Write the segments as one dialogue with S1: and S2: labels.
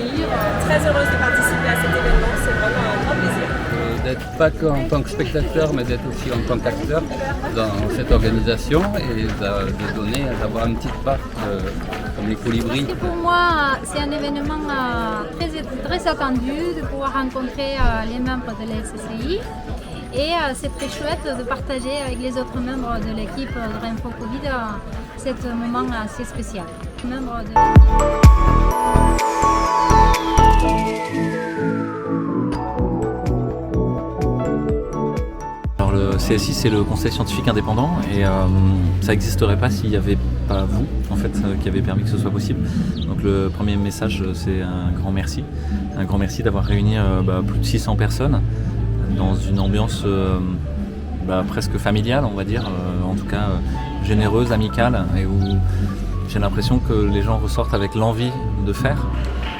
S1: réjouir. Très heureuse de participer à cet événement, c'est vraiment un grand plaisir.
S2: D'être pas qu'en tant que spectateur, mais d'être aussi en tant qu'acteur dans cette organisation et de donner, d'avoir une petite part comme les colibris.
S3: Et pour moi, c'est un événement très attendu de pouvoir rencontrer les membres de la SCCI. Et c'est très chouette de partager avec les autres membres de l'équipe de Réinfo Covid cet moment assez spécial.
S4: Alors le CSI, c'est le Conseil scientifique indépendant et ça n'existerait pas s'il n'y avait pas vous en fait, qui avez permis que ce soit possible. Donc le premier message, c'est un grand merci. Un grand merci d'avoir réuni plus de 600 personnes dans une ambiance presque familiale, on va dire, en tout cas généreuse, amicale, et où j'ai l'impression que les gens ressortent avec l'envie de faire.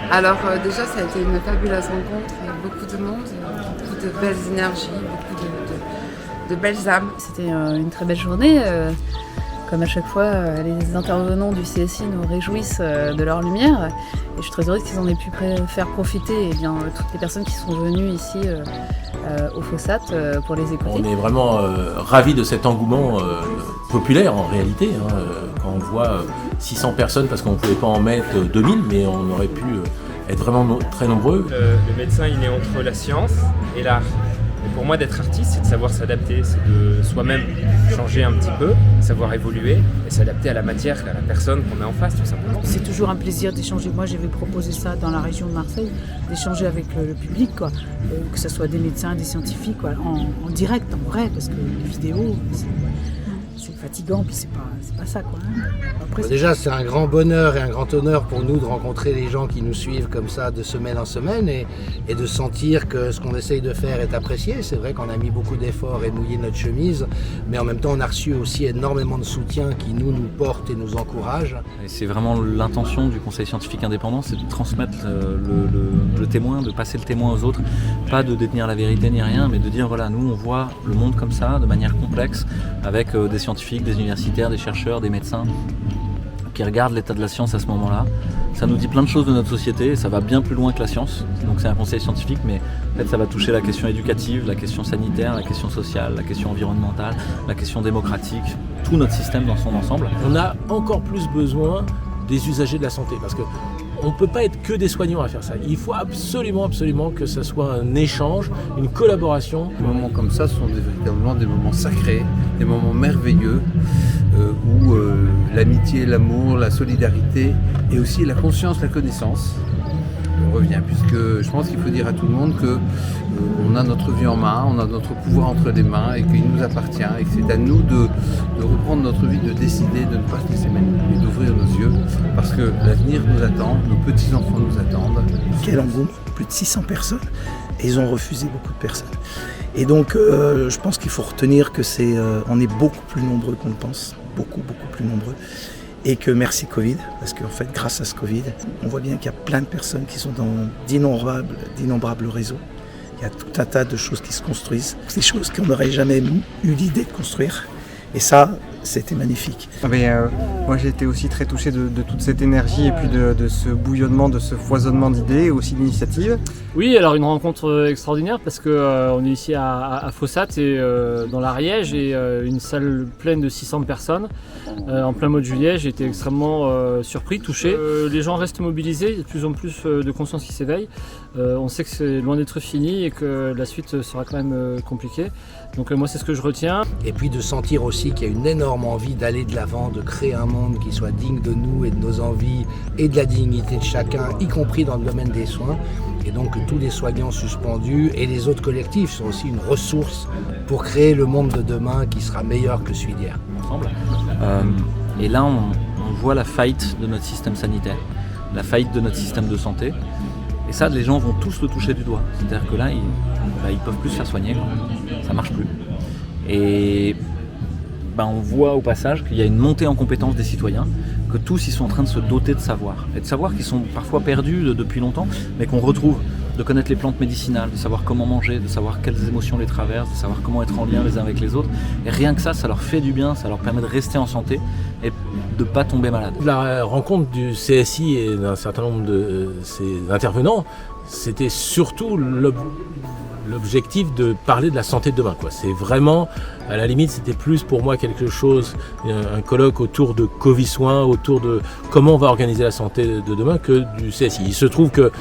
S5: Alors déjà, ça a été une fabuleuse rencontre, beaucoup de monde, beaucoup de belles énergies, beaucoup de belles âmes.
S6: C'était une très belle journée. Comme à chaque fois, les intervenants du CSI nous réjouissent de leur lumière. Et je suis très heureuse qu'ils en aient pu faire profiter toutes les personnes qui sont venues ici au Fossat pour les écouter.
S7: On est vraiment ravis de cet engouement populaire en réalité. Quand on voit 600 personnes, parce qu'on ne pouvait pas en mettre 2000, mais on aurait pu être vraiment très nombreux.
S8: Le médecin, il est entre la science et l'art. Et pour moi, d'être artiste, c'est de savoir s'adapter, c'est de soi-même changer un petit peu, savoir évoluer et s'adapter à la matière, à la personne qu'on a en face, tout simplement.
S9: C'est toujours un plaisir d'échanger. Moi, j'avais proposé ça dans la région de Marseille, d'échanger avec le public, quoi. Que ce soit des médecins, des scientifiques, quoi, en direct, en vrai, parce que les vidéos, c'est fatigant, puis c'est pas ça, quoi. Après,
S10: déjà, c'est un grand bonheur et un grand honneur pour nous de rencontrer les gens qui nous suivent comme ça de semaine en semaine et de sentir que ce qu'on essaye de faire est apprécié. C'est vrai qu'on a mis beaucoup d'efforts et mouillé notre chemise, mais en même temps, on a reçu aussi énormément de soutien qui nous porte et nous encourage.
S4: Et c'est vraiment l'intention du Conseil scientifique indépendant, c'est de transmettre le témoin, de passer le témoin aux autres, pas de détenir la vérité ni rien, mais de dire voilà, nous on voit le monde comme ça, de manière complexe, avec des scientifiques, des universitaires, des chercheurs, des médecins qui regardent l'état de la science à ce moment-là. Ça nous dit plein de choses de notre société, ça va bien plus loin que la science, donc c'est un conseil scientifique, mais en fait ça va toucher la question éducative, la question sanitaire, la question sociale, la question environnementale, la question démocratique, tout notre système dans son ensemble.
S7: On a encore plus besoin des usagers de la santé, parce que on ne peut pas être que des soignants à faire ça. Il faut absolument que ce soit un échange, une collaboration.
S2: Des moments comme ça sont véritablement des moments sacrés, des moments merveilleux, où l'amitié, l'amour, la solidarité et aussi la conscience, la connaissance revient. Puisque je pense qu'il faut dire à tout le monde qu'on a notre vie en main, on a notre pouvoir entre les mains et qu'il nous appartient et que c'est à nous de reprendre notre vie, de décider de ne pas se laisser manipuler, d'ouvrir nos yeux parce que l'avenir nous attend, nos petits-enfants nous attendent.
S10: Quel engouement, plus de 600 personnes et ils ont refusé beaucoup de personnes. Et donc je pense qu'il faut retenir que on est beaucoup plus nombreux qu'on le pense, beaucoup plus nombreux. Et que merci Covid, parce qu'en fait, grâce à ce Covid, on voit bien qu'il y a plein de personnes qui sont dans d'innombrables réseaux. Il y a tout un tas de choses qui se construisent, des choses qu'on n'aurait jamais eu l'idée de construire. Et ça, c'était magnifique.
S11: Moi, j'ai été aussi très touché de toute cette énergie et puis de ce bouillonnement, de ce foisonnement d'idées et aussi d'initiatives.
S12: Oui, alors une rencontre extraordinaire parce que on est ici à Fossat et dans l'Ariège et une salle pleine de 600 personnes en plein mois de juillet. J'ai été extrêmement surpris, touché. Les gens restent mobilisés, il y a de plus en plus de conscience qui s'éveille. On sait que c'est loin d'être fini et que la suite sera quand même compliquée. Donc moi c'est ce que je retiens.
S10: Et puis de sentir aussi qu'il y a une énorme envie d'aller de l'avant, de créer un monde qui soit digne de nous et de nos envies et de la dignité de chacun, y compris dans le domaine des soins. Et donc tous les soignants suspendus et les autres collectifs sont aussi une ressource pour créer le monde de demain qui sera meilleur que celui d'hier.
S4: Et là on voit la faillite de notre système sanitaire, la faillite de notre système de santé. Et ça, les gens vont tous le toucher du doigt. C'est-à-dire que là, ils peuvent plus se faire soigner, quoi. Ça marche plus. Et on voit au passage qu'il y a une montée en compétence des citoyens, que tous ils sont en train de se doter de savoir. Et de savoir qu'ils sont parfois perdus depuis longtemps, mais qu'on retrouve. de connaître les plantes médicinales, de savoir comment manger, de savoir quelles émotions les traversent, de savoir comment être en lien les uns avec les autres. Et rien que ça leur fait du bien, ça leur permet de rester en santé et de ne pas tomber malade.
S7: La rencontre du CSI et d'un certain nombre de ses intervenants, c'était surtout l'objectif de parler de la santé de demain, quoi. C'est vraiment, à la limite, c'était plus pour moi quelque chose, un colloque autour de Covid-soins, autour de comment on va organiser la santé de demain, que du CSI. Il se trouve que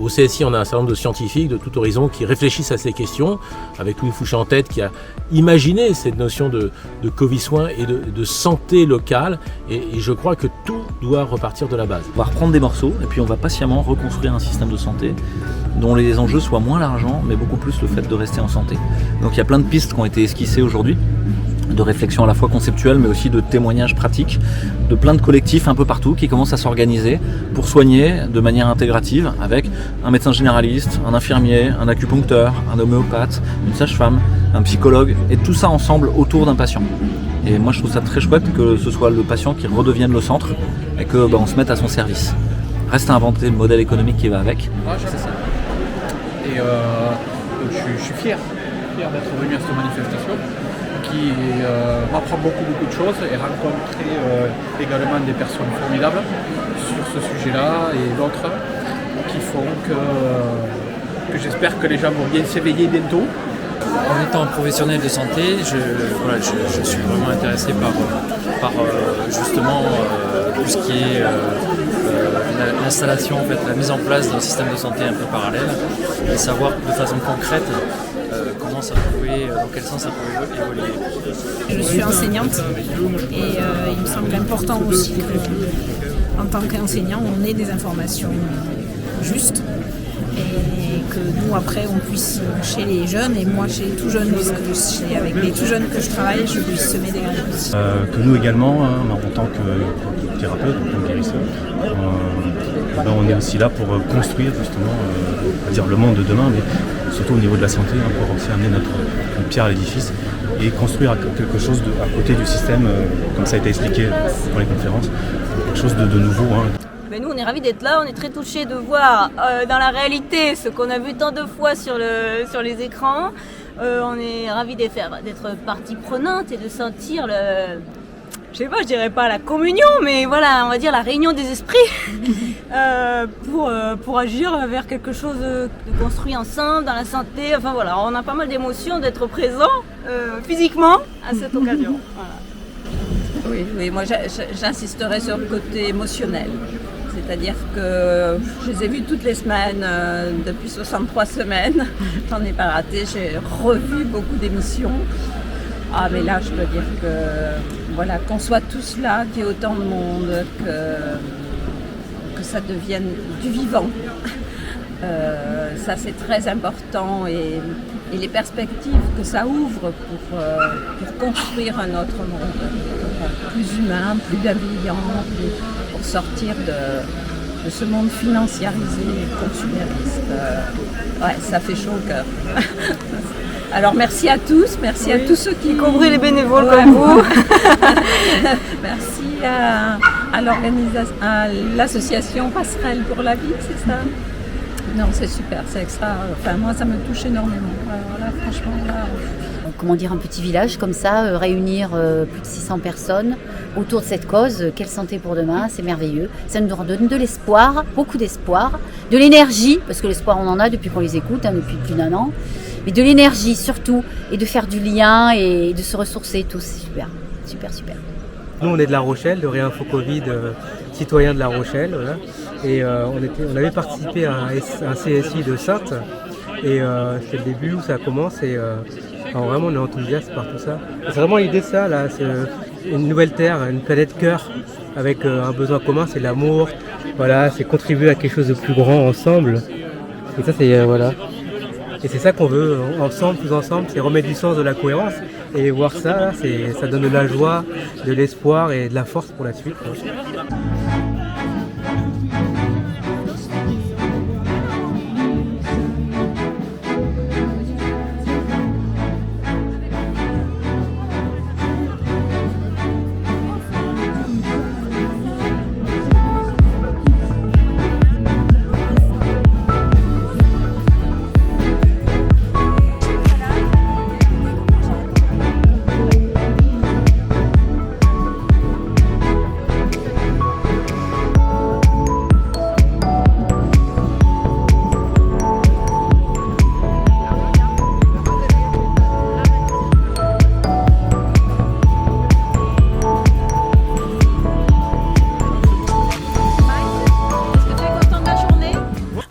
S7: au CSI, on a un certain nombre de scientifiques de tout horizon qui réfléchissent à ces questions, avec Louis Fouché en tête, qui a imaginé cette notion de Covid-soins et de santé locale. Et je crois que tout doit repartir de la base.
S4: On va reprendre des morceaux et puis on va patiemment reconstruire un système de santé dont les enjeux soient moins l'argent, mais beaucoup plus le fait de rester en santé. Donc il y a plein de pistes qui ont été esquissées aujourd'hui, de réflexion à la fois conceptuelle mais aussi de témoignages pratiques, de plein de collectifs un peu partout qui commencent à s'organiser pour soigner de manière intégrative avec un médecin généraliste, un infirmier, un acupuncteur, un homéopathe, une sage-femme, un psychologue, et tout ça ensemble autour d'un patient. Et moi je trouve ça très chouette que ce soit le patient qui redevienne le centre et que on se mette à son service. Reste à inventer le modèle économique qui va avec.
S13: C'est ça. Et je suis fier d'être venu à cette manifestation qui m'apprend beaucoup de choses et rencontrer également des personnes formidables sur ce sujet-là et d'autres qui font que j'espère que les gens vont bien s'éveiller bientôt.
S14: En étant professionnel de santé, je suis vraiment intéressé par justement tout ce qui est l'installation, en fait, la mise en place d'un système de santé un peu parallèle et savoir de façon concrète comment ça pouvait, dans quel sens ça pouvait évoluer.
S15: Je suis enseignante et il me semble important aussi qu'en tant qu'enseignant, on ait des informations justes et que nous après on puisse chez les jeunes, et moi chez les tout jeunes, puisque avec les tout jeunes que je travaille, je puisse semer des graines.
S16: Que nous également, en tant que thérapeute, en tant que guérisseur, on est aussi là pour construire justement on va dire le monde de demain, mais surtout au niveau de la santé, pour aussi amener notre pierre à l'édifice et construire quelque chose à côté du système, comme ça a été expliqué dans les conférences, quelque chose de nouveau.
S17: Mais nous on est ravis d'être là, on est très touchés de voir dans la réalité ce qu'on a vu tant de fois sur les écrans. On est ravis d'être partie prenante et de sentir je sais pas, je dirais pas la communion, mais voilà, on va dire la réunion des esprits pour agir vers quelque chose de construit ensemble dans la santé. Enfin voilà, on a pas mal d'émotions d'être présents physiquement à cette occasion. Voilà.
S18: Oui, moi j'insisterai sur le côté émotionnel. C'est-à-dire que je les ai vus toutes les semaines, depuis 63 semaines. J'en ai pas raté, j'ai revu beaucoup d'émissions. Ah mais là je dois dire que voilà, qu'on soit tous là, qu'il y ait autant de monde, que ça devienne du vivant. Ça c'est très important et les perspectives que ça ouvre pour construire un autre monde plus humain, plus bienveillant, pour sortir de ce monde financiarisé et consumériste. Ça fait chaud au cœur. Alors merci à tous, merci à tous ceux qui...
S17: Y compris les bénévoles comme vous.
S18: Merci à l'association Passerelle pour la vie, c'est ça? Non, c'est super, c'est extra. Enfin, moi, ça me touche énormément. Alors là, franchement,
S19: comment dire, un petit village comme ça, réunir plus de 600 personnes autour de cette cause, quelle santé pour demain, c'est merveilleux. Ça nous donne de l'espoir, beaucoup d'espoir, de l'énergie, parce que l'espoir on en a depuis qu'on les écoute, depuis plus d'1 an, mais de l'énergie surtout, et de faire du lien et de se ressourcer tous, c'est super, super, super.
S20: Nous on est de La Rochelle, de Réinfo Covid, citoyens de La Rochelle, voilà. Et on avait participé à un CSI de Saintes, et c'est le début où ça commence, et vraiment on est enthousiaste par tout ça. C'est vraiment l'idée de ça, là, c'est une nouvelle terre, une planète cœur, avec un besoin commun, c'est l'amour, voilà, c'est contribuer à quelque chose de plus grand ensemble. Et ça c'est voilà. Et c'est ça qu'on veut ensemble, tous ensemble, c'est remettre du sens, de la cohérence. Et voir ça, là, ça donne de la joie, de l'espoir et de la force pour la suite.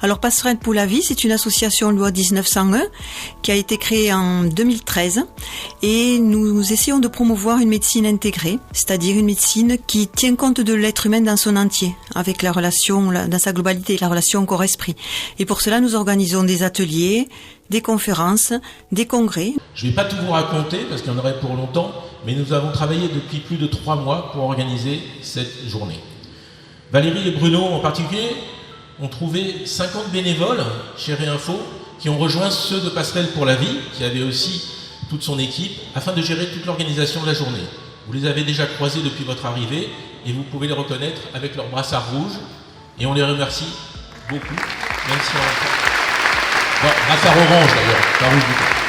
S21: Alors Passerelle pour la vie, c'est une association loi 1901 qui a été créée en 2013 et nous essayons de promouvoir une médecine intégrée, c'est-à-dire une médecine qui tient compte de l'être humain dans son entier, avec la relation, dans sa globalité, la relation corps-esprit. Et pour cela, nous organisons des ateliers, des conférences, des congrès.
S22: Je ne vais pas tout vous raconter parce qu'il y en aurait pour longtemps, mais nous avons travaillé depuis plus de 3 mois pour organiser cette journée. Valérie et Bruno en particulier ont trouvé 50 bénévoles chez Réinfo qui ont rejoint ceux de Passerelle pour la vie, qui avaient aussi toute son équipe, afin de gérer toute l'organisation de la journée. Vous les avez déjà croisés depuis votre arrivée et vous pouvez les reconnaître avec leur brassard rouge. Et on les remercie beaucoup, même si on... Bon, brassard orange d'ailleurs, pas rouge du tout.